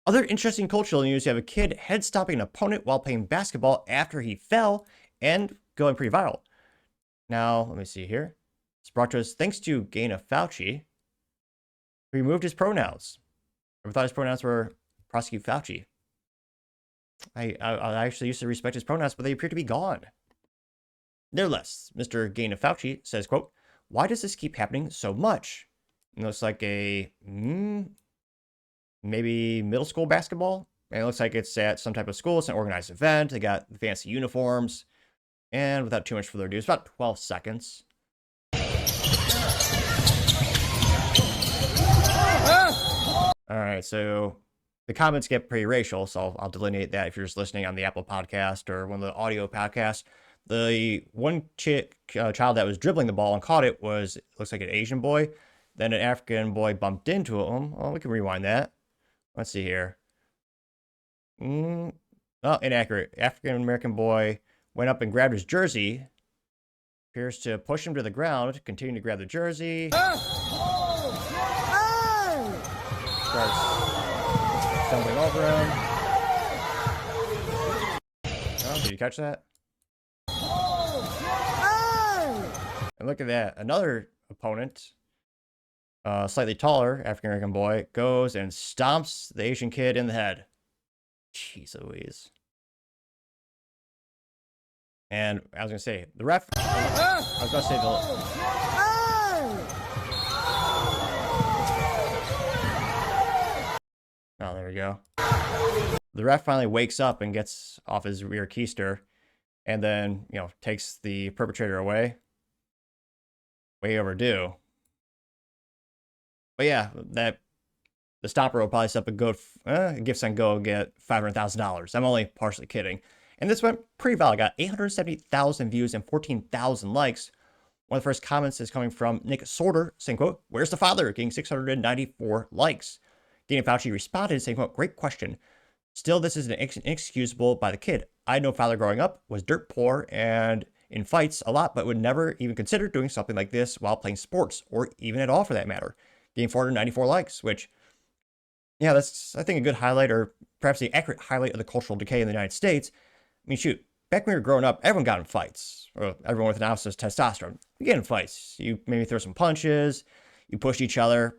Other interesting cultural news, you have a kid head stomping an opponent while playing basketball after he fell and going pretty viral. Now, let me see here. It's brought to us thanks to Gaina Fauci, who removed his pronouns. I thought his pronouns were prosecute Fauci. I actually used to respect his pronouns, but they appear to be gone. Nevertheless, Mr. Gaina Fauci says, quote, "Why does this keep happening so much?" It looks like a maybe middle school basketball. And it looks like it's at some type of school. It's an organized event. They got fancy uniforms. And without too much further ado, it's about 12 seconds. All right, so the comments get pretty racial, so I'll delineate that if you're just listening on the Apple podcast or one of the audio podcasts. The one child that was dribbling the ball and caught it looks like an Asian boy. Then an African boy bumped into him. Oh, we can rewind that. Let's see here. Oh, inaccurate. African-American boy went up and grabbed his jersey. Appears to push him to the ground, continuing to grab the jersey. Starts stumbling over him. Oh, did you catch that? And look at that. Another opponent, slightly taller African-American boy, goes and stomps the Asian kid in the head. Jeez Louise. And I was going to say, the ref... I was going to say Oh, there we go. The ref finally wakes up and gets off his rear keister and then, takes the perpetrator away. Way overdue. But yeah, the stomper will probably set up a gifts on Go get $500,000. I'm only partially kidding. And this went pretty viral. Got 870,000 views and 14,000 likes. One of the first comments is coming from Nick Sorter, saying, quote, "Where's the father?" Getting 694 likes. Gaina Fauci responded, saying, quote, "Great question. Still, this is inexcusable by the kid. I had no father growing up, was dirt poor and in fights a lot, but would never even consider doing something like this while playing sports, or even at all for that matter." Getting 494 likes, which, yeah, that's, I think, a good highlight, or perhaps the accurate highlight of the cultural decay in the United States. I mean, shoot, back when we were growing up, everyone got in fights. Or everyone with an ounce of testosterone. You get in fights. You maybe throw some punches. You push each other.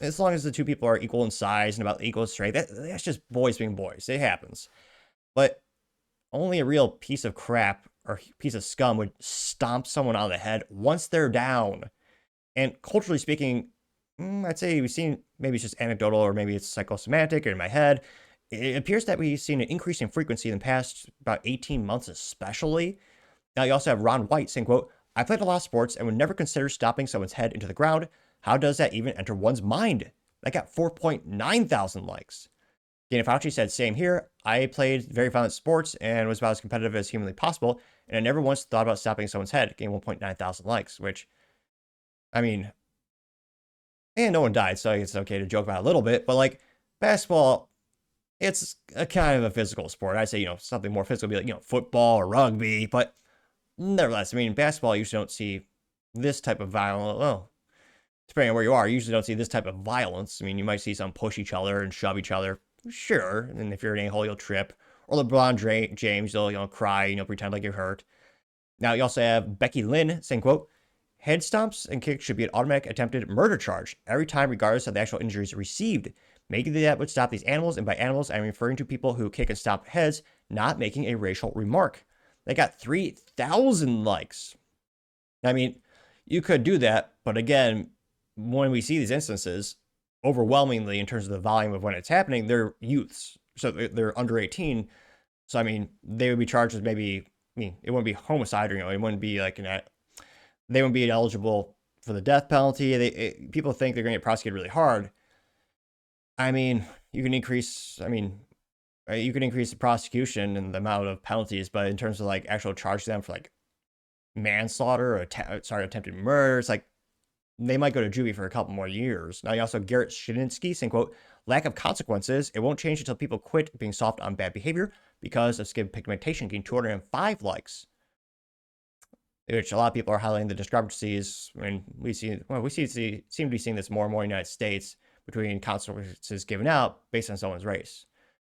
As long as the two people are equal in size and about equal strength, that's just boys being boys. It happens. But only a real piece of crap or piece of scum would stomp someone on the head once they're down. And culturally speaking, I'd say we've seen, maybe it's just anecdotal or maybe it's psychosomatic or in my head, it appears that we've seen an increase in frequency in the past about 18 months especially. Now you also have Ron White saying, quote, "I played a lot of sports and would never consider stomping someone's head into the ground. How does that even enter one's mind?" That got 4.9 thousand likes. Gaina Fauci said, "Same here. I played very violent sports and was about as competitive as humanly possible, and I never once thought about stopping someone's head." Getting 1.9 thousand likes, which, I mean, and no one died, so it's okay to joke about it a little bit, but like basketball, it's a kind of a physical sport. I'd say, something more physical would be like, football or rugby, but nevertheless, I mean, basketball, you usually don't see this type of violence. Well, depending on where you are, you usually don't see this type of violence. I mean, you might see some push each other and shove each other, sure, and if you're in a hole, you'll trip. Or LeBron James, you'll cry, pretend like you're hurt. Now, you also have Becky Lynn saying, quote, "Head stomps and kicks should be an automatic attempted murder charge every time, regardless of the actual injuries received. Maybe that would stop these animals, and by animals, I'm referring to people who kick and stomp heads, not making a racial remark." They got 3,000 likes. I mean, you could do that, but again, when we see these instances, overwhelmingly in terms of the volume of when it's happening, they're youths. So they're under 18. So, I mean, they would be charged with maybe, it wouldn't be homicide, or, it wouldn't be like they wouldn't be eligible for the death penalty. People think they're going to get prosecuted really hard. I mean, you can increase the prosecution and the amount of penalties, but in terms of like actual charge them for like manslaughter or attempted murder, it's like they might go to juvie for a couple more years. Now you also have Garrett Shininsky saying, quote, "Lack of consequences. It won't change until people quit being soft on bad behavior because of skin pigmentation," getting 205 likes. Which a lot of people are highlighting the discrepancies. I mean, seem to be seeing this more and more in the United States. between consequences given out based on someone's race.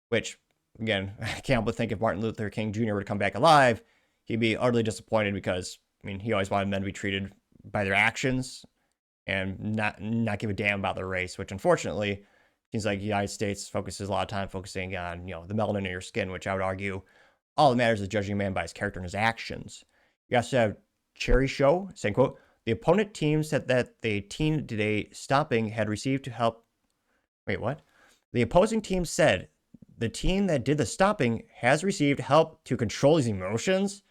Which, again, I can't help but think if Martin Luther King Jr. were to come back alive, he'd be utterly disappointed because, I mean, he always wanted men to be treated by their actions and not give a damn about their race, which unfortunately seems like the United States focuses a lot of time focusing on, the melanin in your skin, which I would argue all that matters is judging a man by his character and his actions. You also have Cherry Show saying, quote, the opponent team said that the team today stopping had received to help. Wait, what? The opposing team said the team that did the stopping has received help to control his emotions.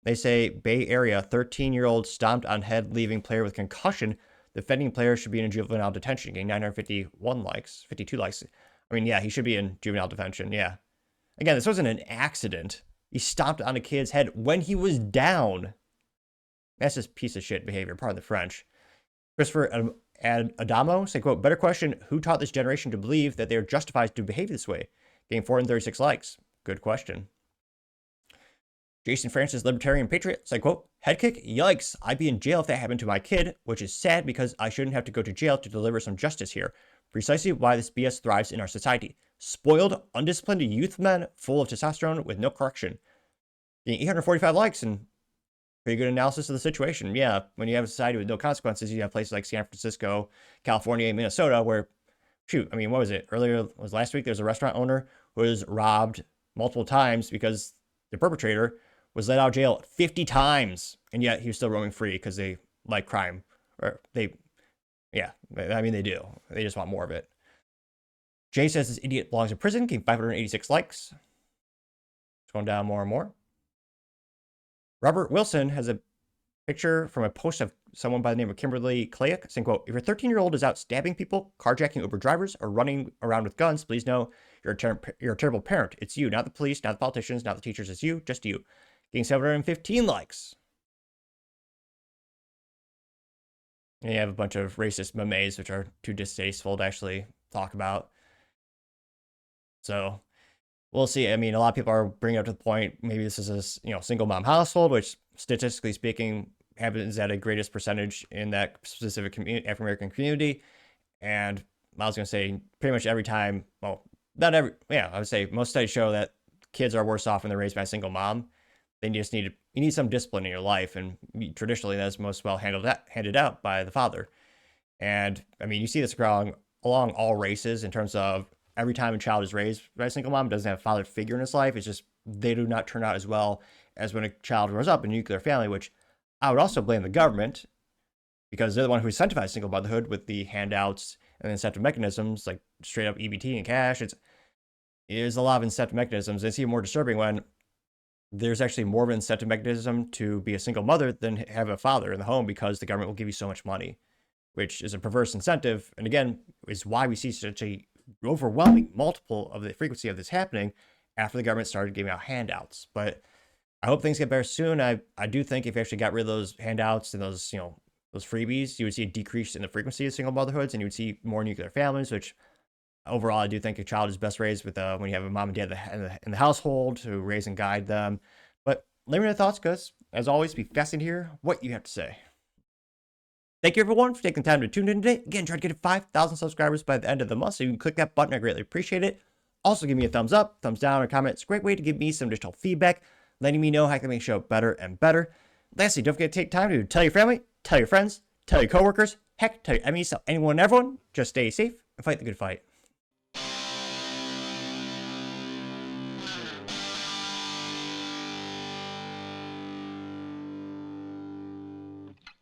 They say Bay Area 13-year-old stomped on head, leaving player with concussion. Defending player should be in juvenile detention, getting 951 likes, 52 likes. I mean, yeah, he should be in juvenile detention. Yeah. Again, this wasn't an accident. He stomped on a kid's head when he was down. That's just piece of shit behavior, pardon the French. Christopher Adamo said, quote, better question, who taught this generation to believe that they are justified to behave this way? Getting 436 likes. Good question. Jason Francis, Libertarian Patriot, said, quote, head kick, yikes, I'd be in jail if that happened to my kid, which is sad because I shouldn't have to go to jail to deliver some justice here. Precisely why this BS thrives in our society. Spoiled, undisciplined youth men full of testosterone with no correction. Getting 845 likes and pretty good analysis of the situation. Yeah, when you have a society with no consequences, you have places like San Francisco, California, and Minnesota where, shoot, I mean, what was it? Earlier, was last week, there's a restaurant owner who was robbed multiple times because the perpetrator was let out of jail 50 times, and yet he was still roaming free because they like crime. Or they do. They just want more of it. Jay says this idiot belongs in prison, getting 586 likes. It's going down more and more. Robert Wilson has a picture from a post of someone by the name of Kimberly Klayak saying, quote, if your 13-year-old is out stabbing people, carjacking Uber drivers, or running around with guns, please know you're a terrible parent. It's you, not the police, not the politicians, not the teachers. It's you, just you. Getting 715 likes. And you have a bunch of racist memes, which are too distasteful to actually talk about. So we'll see. I mean, a lot of people are bringing up to the point, maybe this is a single mom household, which statistically speaking happens at a greatest percentage in that specific African-American community. And I was going to say pretty much every time, well, not every, yeah, I would say most studies show that kids are worse off when they're raised by a single mom. They just you need some discipline in your life. And traditionally that's most well handed out by the father. And I mean, you see this along all races in terms of every time a child is raised by a single mom, doesn't have a father figure in his life. It's just, they do not turn out as well as when a child grows up in a nuclear family, which I would also blame the government because they're the one who incentivized single motherhood with the handouts and incentive mechanisms like straight up EBT and cash. There's a lot of incentive mechanisms. It's even more disturbing when there's actually more of an incentive mechanism to be a single mother than have a father in the home because the government will give you so much money, which is a perverse incentive. And again, is why we see such a overwhelming multiple of the frequency of this happening after the government started giving out handouts. But I hope things get better soon. I do think if you actually got rid of those handouts and those, those freebies, you would see a decrease in the frequency of single motherhoods and you would see more nuclear families, which overall, I do think a child is best raised with when you have a mom and dad in the household to raise and guide them. But let me know your thoughts, because as always, be fascinated to hear what you have to say. Thank you, everyone, for taking the time to tune in today. Again, try to get to 5,000 subscribers by the end of the month, so you can click that button. I greatly appreciate it. Also, give me a thumbs up, thumbs down, or comment. It's a great way to give me some additional feedback, letting me know how I can make the show better and better. Lastly, don't forget to take time to tell your family, tell your friends, tell your coworkers, heck, tell your enemies, tell anyone and everyone. Just stay safe and fight the good fight.